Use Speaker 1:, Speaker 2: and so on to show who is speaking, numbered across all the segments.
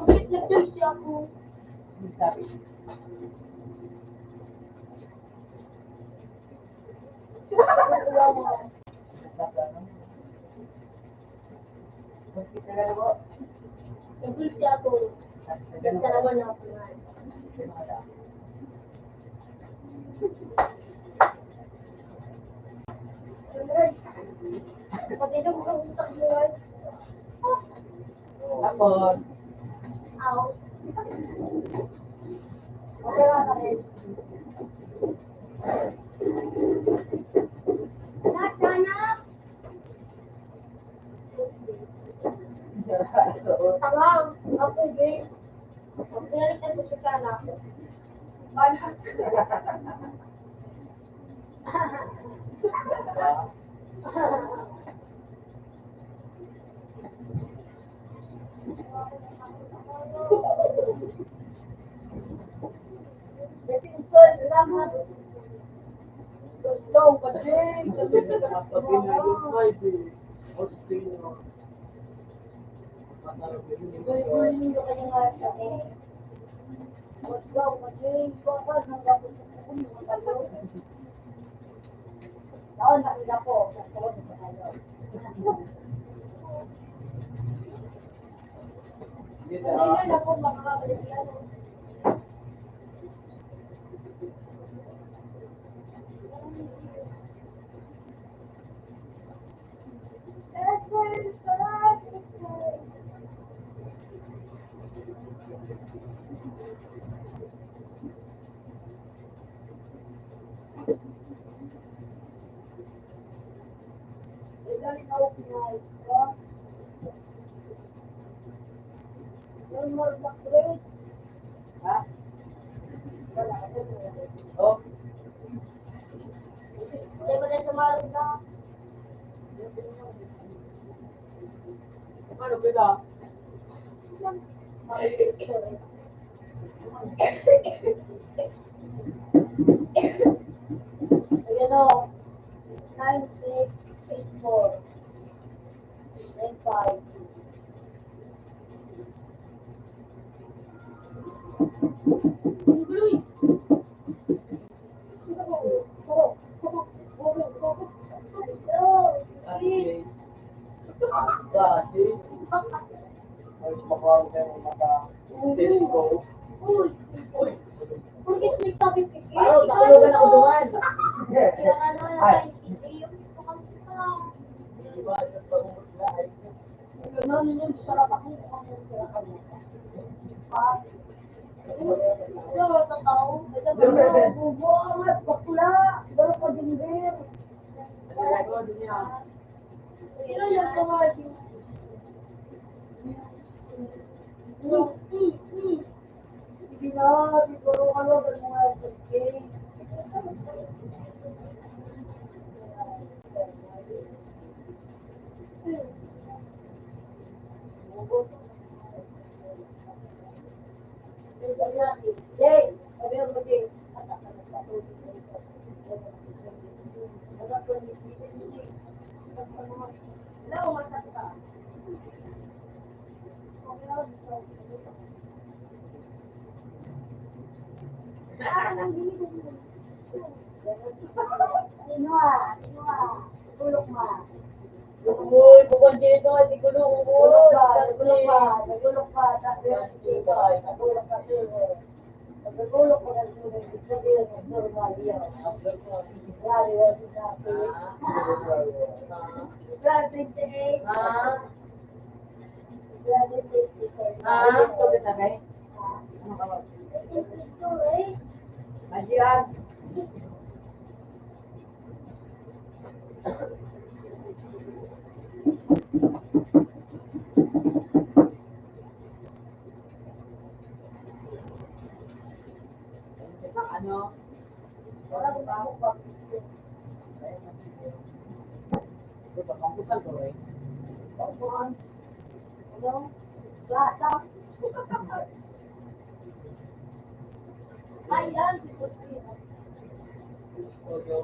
Speaker 1: Nag-jersey ako.
Speaker 2: Sabi.
Speaker 1: Nag-jersey ako. Ganda naman ako. Pati na mga utak mo.
Speaker 2: Tapos,
Speaker 1: Ow. Okay lang kami. Anak! Tangang! Ako, game. Pinalitan ko sa kanak. Anak!
Speaker 2: go, Pating! Sabi na nakapagin na yung side eh. O, sino? Ha? Oh, paano kita?
Speaker 1: Ayan o. 9684. 95.
Speaker 2: Kasi, ay sumakawag kayo maka disco.
Speaker 1: Uy! Bakit may sabi pipili?
Speaker 2: Ano, nakulugan ako duman.
Speaker 1: Kailangan naman na tayo yung tukang
Speaker 2: Di ba, yung pag-umutla ay
Speaker 1: Ganun yun, sarap ako. Ano, totoo? Bubo, amat, bakula. Garo ko din din.
Speaker 2: nalagawa din niya.
Speaker 1: Sino yung tumawag yung... Hindi na, siguro ano, ganun mga SK. Jay, sabi mo, Jay. Hello, masak ka. Tulog ma.
Speaker 2: Uy, bukod dito, hindi ko nung
Speaker 1: Tulog ka,
Speaker 2: kasi.
Speaker 1: nagulog ka, nagulog ka, nagulog ko ng sulit, sabihin ng normal yan. Lalo yan sinabi. Graduate today. Graduate today.
Speaker 2: Ito kita kay? Ano ka ba? Ajian. Ano?
Speaker 1: Wala ko ba ako
Speaker 2: Ito, kampusan ko eh.
Speaker 1: pagpuan? Ano? Lasa? Ayan,
Speaker 2: Oyo.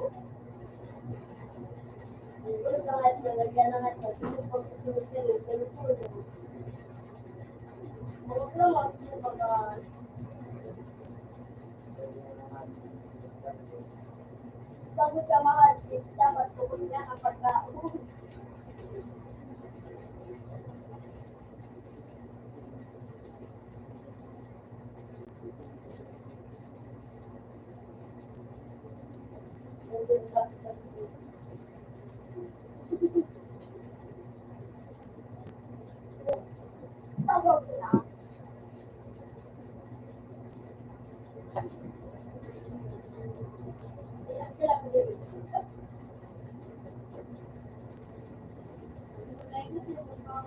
Speaker 1: Why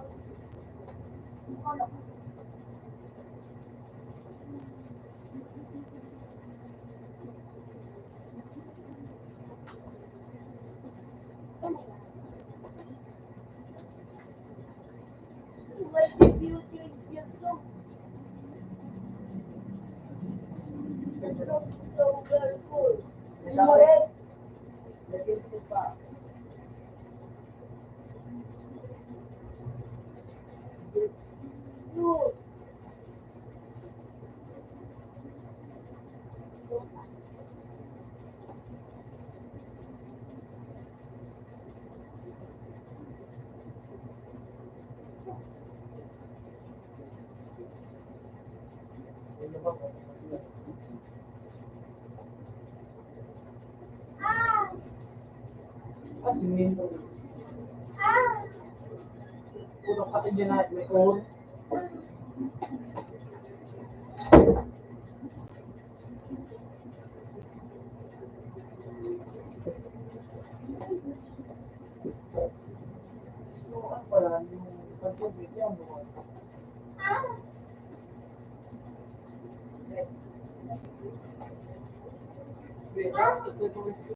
Speaker 1: did you change your song? The song is so very cool. Correct.
Speaker 2: Lagyan ko pa.
Speaker 1: Good.
Speaker 2: Ano ba?
Speaker 1: Ah!
Speaker 2: Ah, simento.
Speaker 1: Ah!
Speaker 2: Puno pati dyan na may core. So, ano pala, yung pag-ibig yan, no?
Speaker 1: Ah!
Speaker 2: Wait, ito